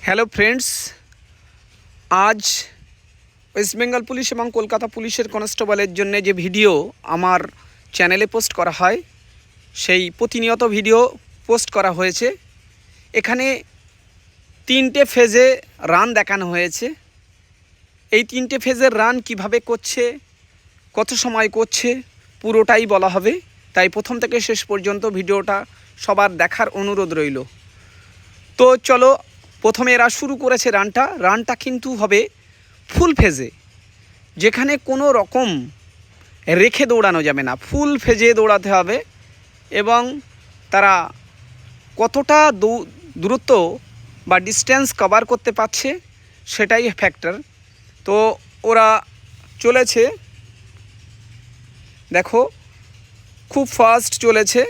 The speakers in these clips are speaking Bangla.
হ্যালো ফ্রেন্ডস, আজ ওয়েস্ট বেঙ্গল পুলিশ এবং কলকাতা পুলিশের কনস্টেবলের জন্য যে ভিডিও আমার চ্যানেলে পোস্ট করা হয় সেই প্রতিনিয়ত ভিডিও পোস্ট করা হয়েছে। এখানে তিনটে ফেজে রান দেখানো হয়েছে। এই তিনটে ফেজের রান কিভাবে করছে, কত সময় করছে, পুরোটাই বলা হবে। তাই প্রথম থেকে শেষ পর্যন্ত ভিডিওটা সবার দেখার অনুরোধ রইল। তো চলো, প্রথমে এরা শুরু করেছে রানটা কিন্তু হবে ফুল ফেজে, যেখানে কোনো রকম রেখে দৌড়ানো যাবে না, ফুল ফেজে দৌড়াতে হবে। এবং তারা কতটা দূরত্ব বা ডিস্টেন্স কভার করতে পারছে সেটাই ফ্যাক্টর। তো ওরা চলেছে, দেখো খুব ফাস্ট চলেছে।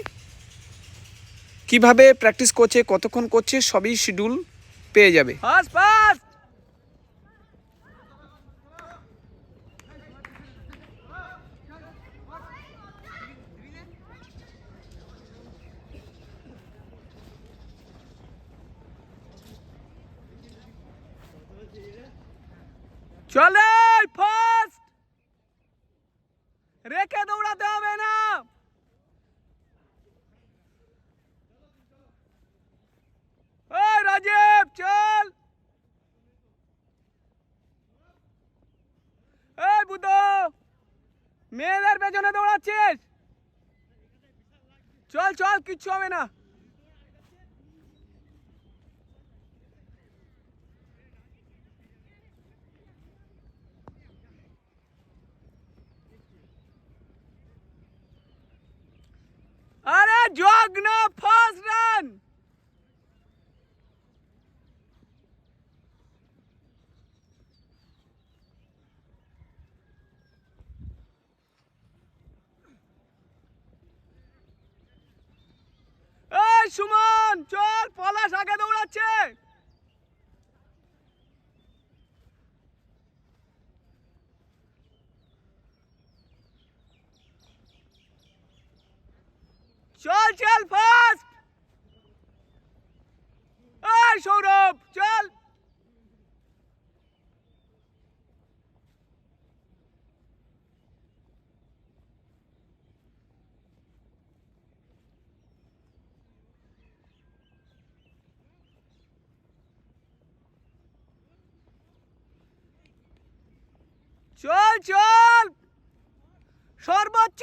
কিভাবে প্র্যাকটিস করছে, কতক্ষণ করছে, সবই শিডিউল পেয়ে যাবে। ফাস্ট ফাস্ট চলে, ফাস্ট রেখে দৌড়াতে হবে না। ওই রাজীব চল, এই বুদ্ধ মেয়েদের পেছনে দৌড়াচ্ছিস, চল চল, কিচ্ছু হবে না। আরে জগ না, ফার্স্ট রান। এই সুমন চল, পলাশ আগে দৌড়াচ্ছে। চল চল ফাস্ট, এই সৌরভ চল। চল চল সর্বোচ্চ।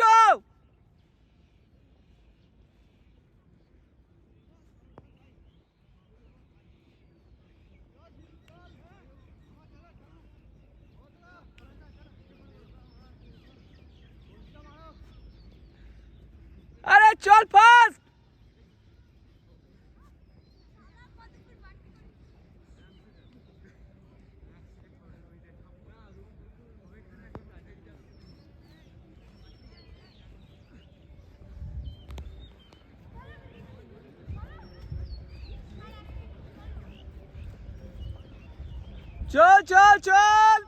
আরে চল ফাস্ট। চল চল চল,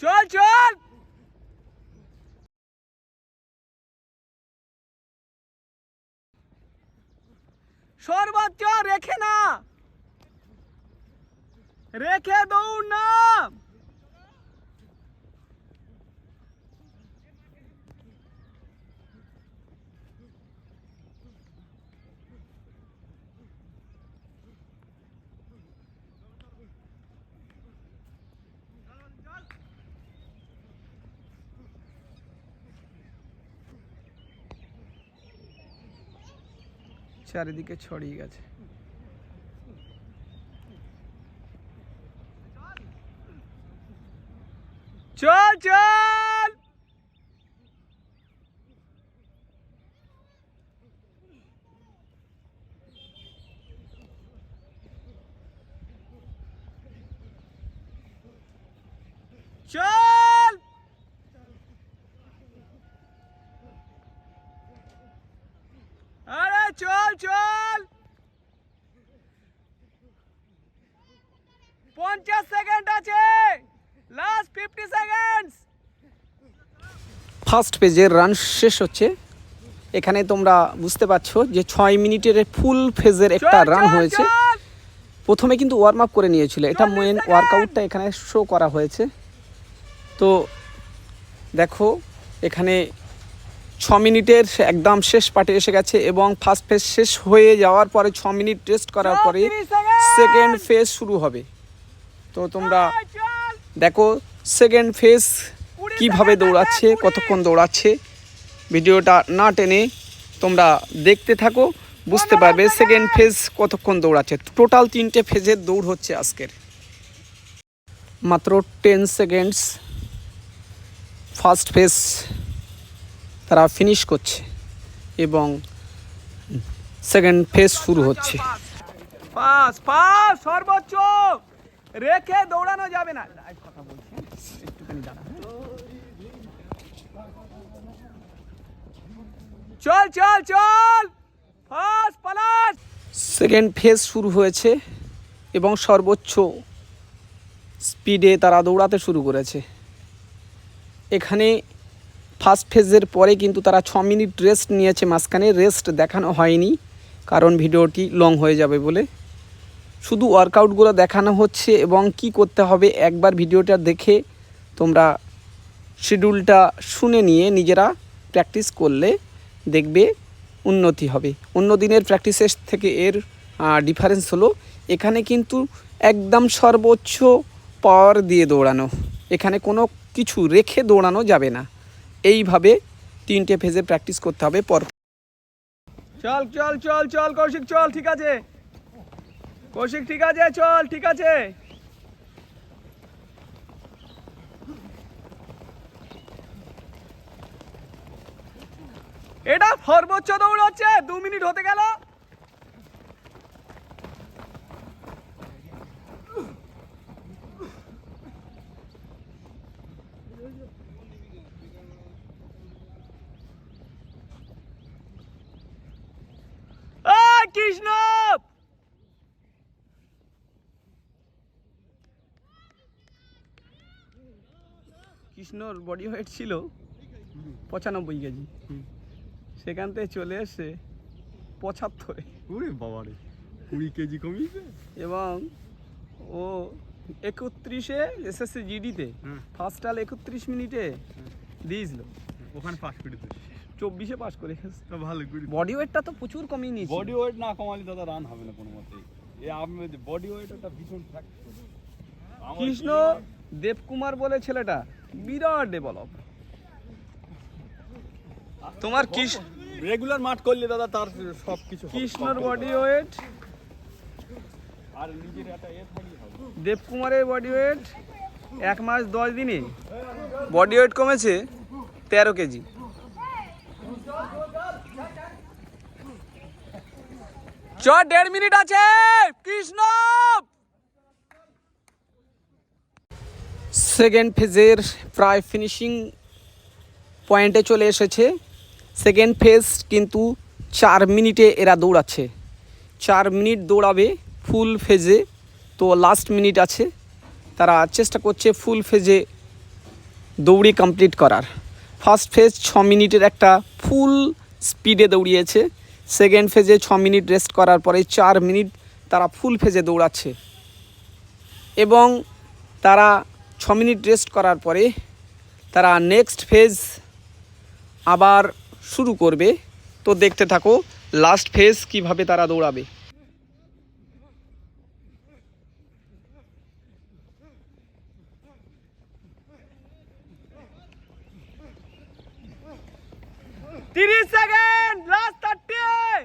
চল চল। সর্বোচ্চ রেখে না, রেখে দৌড় না। চারিদিকে ছড়িয়ে গেছে। চল চল, চল। আরে চল চল, 50 সেকেন্ড আছে, লাস্ট 50 সেকেন্ডস। ফার্স্ট পেজের রান শেষ হচ্ছে। এখানে তোমরা বুঝতে পারছো যে 6 মিনিটের ফুল ফেজের একটা রান হয়েছে। প্রথমে কিন্তু ওয়ার্ম আপ করে নিয়েছিল, এটা মেন ওয়ার্কআউটটা এখানে শো করা হয়েছে। তো দেখো এখানে 6 মিনিটের একদম শেষ পার্টে এসে গেছে এবং ফার্স্ট ফেজ শেষ হয়ে যাওয়ার পরে 6 মিনিট রেস্ট করার পরে সেকেন্ড ফেজ শুরু হবে। তো তোমরা দেখো সেকেন্ড ফেজ কিভাবে দৌড়াচ্ছে, কতক্ষণ দৌড়াচ্ছে। ভিডিওটা না টেনে তোমরা দেখতে থাকো, বুঝতে পারবে সেকেন্ড ফেজ কতক্ষণ দৌড়াচ্ছে। টোটাল 3টে ফেজের দৌড় হচ্ছে আজকের। মাত্র 10 সেকেন্ডস ফার্স্ট ফেজ তারা ফিনিশ করছে এবং সেকেন্ড ফেজ শুরু হচ্ছে। পাস পাস সর্বোচ্চ রেখে দৌড়ানো যাবে না। কথা বলছি, একটুখানি দাঁড়া। চল চল চল, ফাস্ট পালাস। সেকেন্ড ফেজ শুরু হয়েছে এবং সর্বোচ্চ স্পিডে তারা দৌড়াতে শুরু করেছে। এখানে ফার্স্ট ফেজের পরে কিন্তু তারা 6 মিনিট রেস্ট নিয়েছে, মাঝখানে রেস্ট দেখানো হয়নি কারণ ভিডিওটি লং হয়ে যাবে বলে। শুধু ওয়ার্কআউটগুলো দেখানো হচ্ছে এবং কি করতে হবে একবার ভিডিওটা দেখে তোমরা শিডিউলটা শুনে নিয়ে নিজেরা প্র্যাকটিস করলে দেখবে উন্নতি হবে। অন্য দিনের প্র্যাকটিসের থেকে এর ডিফারেন্স হলো এখানে কিন্তু একদম সর্বোচ্চ পাওয়ার দিয়ে দৌড়ানো, এখানে কোনো কিছু রেখে দৌড়ানো যাবে না। এইভাবে 3টে ফেজে প্র্যাকটিস করতে হবে পর। চল চল চল চল কৌশিক চল, ঠিক আছে কৌশিক, ঠিক আছে চল, ঠিক আছে। এটা সর্বোচ্চ দৌড় হচ্ছে, 2 মিনিট হতে গেল। কৃষ্ণ কৃষ্ণর বডি ওয়েট ছিল 95 কেজি, সেখান থেকে চলে এসছে 75। ওরে বাবা রে, 20 কেজি কমিয়েছে। এবং ও 31-এ এসএসসি জিডিতে ফার্স্ট টাল 31 মিনিটে দিয়েছিল, ওখানে পাস করে দিস 24-এ পাস করে গেছে। তো ভালো করে বডি ওয়েটটা তো প্রচুর কমিয়ে নিয়েছে। বডি ওয়েট না কমালে দাদা রান হবে না কোনো মতেই। এই আমি বডি ওয়েট একটা ভীষণ ফ্যাক্ট। কৃষ্ণ দেবকুমার বলে ছেলেটা বিরাট ডেভেলপ। তোমার রেগুলার মাঠ করলে দাদা তার সব কিছু কৃষ্ণর বডি ওয়েট আর নিজের একটা থাকলে হবে। দেবকুমারের বডি ওয়েট 1 মাস 10 দিনে বডি ওয়েট কমেছে 13 কেজি। চ 1.5 মিনিট আছে কৃষ্ণ। সেকেন্ড ফেজের প্রায় ফিনিশিং পয়েন্টে চলে এসেছে। সেকেন্ড ফেজ কিন্তু 4 মিনিটে এরা দৌড়াচ্ছে, 4 মিনিট দৌড়াবে ফুল ফেজে। তো লাস্ট মিনিট আছে, তারা চেষ্টা করছে ফুল ফেজে দৌড়ে কমপ্লিট করার। ফার্স্ট ফেজ 6 মিনিটের একটা ফুল স্পিডে দৌড়িয়েছে, সেকেন্ড ফেজে 6 মিনিট রেস্ট করার পরে 4 মিনিট তারা ফুল ফেজে দৌড়াচ্ছে এবং তারা 6 মিনিট রেস্ট করার পরে তারা নেক্সট ফেজ আবার শুরু করবে। তো দেখতে থাকো লাস্ট ফেজ কিভাবে তারা দৌড়াবে। 30 সেকেন্ড, লাস্ট 30।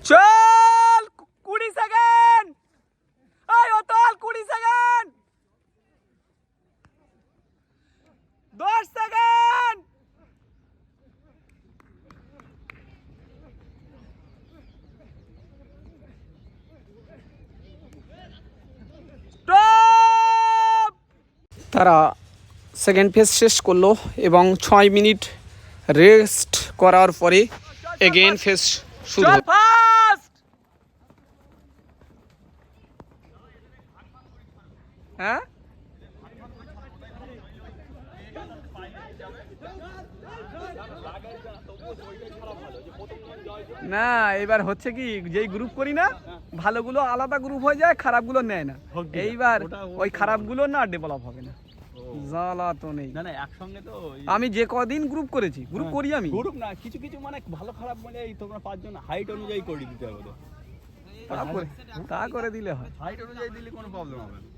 চল 20 সেকেন্ড, এই অতল 20 সেকেন্ড, 10 সেকেন্ড। তারা সেকেন্ড ফেজ শেষ করলো এবং 6 মিনিট রেস্ট করার পরে এগেইন ফেজ শুরু হলো। হ্যাঁ না, এবার হচ্ছে কি, যেই গ্রুপ করি না, ভালোগুলো আলাদা গ্রুপ হয়ে যায়, খারাপগুলো নেয় না। এইবার ওই খারাপগুলো না ডেভেলপ হবে না, জ্বালা তো নেই। না না, একসঙ্গে তো আমি যে কদিন গ্রুপ করেছি, গ্রুপ করি আমি, গ্রুপ না, কিছু কিছু মানে ভালো খারাপ মানে এই তোমরা 5 জন হাইট অনুযায়ী করে দিতে হবে তো। তা করে দিলে হয়। হাইট অনুযায়ী দিলে কোনো প্রবলেম হবে না।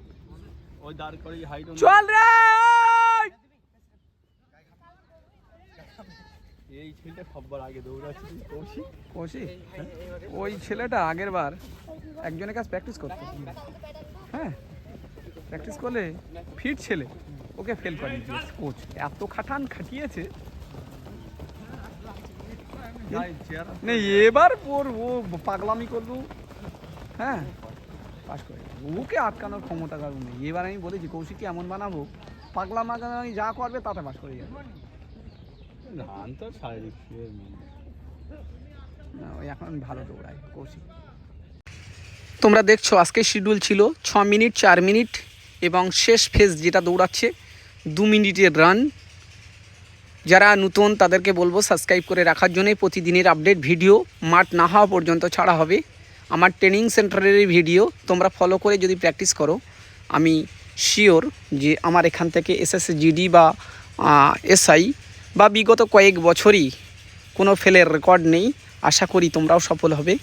ওই দাঁড় করে হাইট চল রে। এই ছেলেটা সববার আগে দৌড়াচ্ছে কৌশিক, ওই ছেলেটা আগের বার একজনের কাছে প্র্যাকটিস করতো, হ্যাঁ প্র্যাকটিস করলে ফিট ছেলে, ওকে ফেল করে দিয়েছে কোচ, এত খাটিয়েছে। নেই এবার ও পাগলামি করলো, হ্যাঁ পাস করে, ওকে আটকানোর ক্ষমতা কারণ নেই। এবার আমি বলেছি কৌশিককে এমন বানাবো, পাগলামি যা করবে তাতে পাস করে যাবে। ধান তো শারীরিক না, ওই এখন ভালো দৌড়ায় কৌশিক। তোমরা দেখছো আজকে শিডিউল ছিল 6 মিনিট 4 মিনিট এবং শেষ ফেজ যেটা দৌড়াচ্ছে 2 মিনিটের রান। যারা নতুন তাদেরকে বলবো সাবস্ক্রাইব করে রাখার জন্য। প্রতিদিনের আপডেট ভিডিও মাঠ না হওয়া পর্যন্ত ছাড়া হবে। আমার ট্রেনিং সেন্টারের ভিডিও তোমরা ফলো করে যদি প্র্যাকটিস করো, আমি শিওর যে আমার এখান থেকে SSGD বা SI বা বিগত কয়েক বছরই কোনো ফেলের রেকর্ড নেই। আশা করি তোমরাও সফল হবে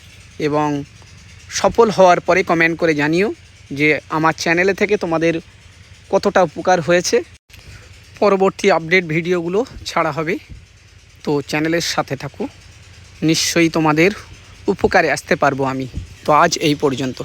এবং সফল হওয়ার পরে কমেন্ট করে জানিও যে আমার চ্যানেলে থেকে তোমাদের কতটা উপকার হয়েছে। পরবর্তী আপডেট ভিডিওগুলো ছাড়া হবে, তো চ্যানেলের সাথে থাকো, নিশ্চয়ই তোমাদের উপকারে আসতে পারবো আমি। তো আজ এই পর্যন্ত।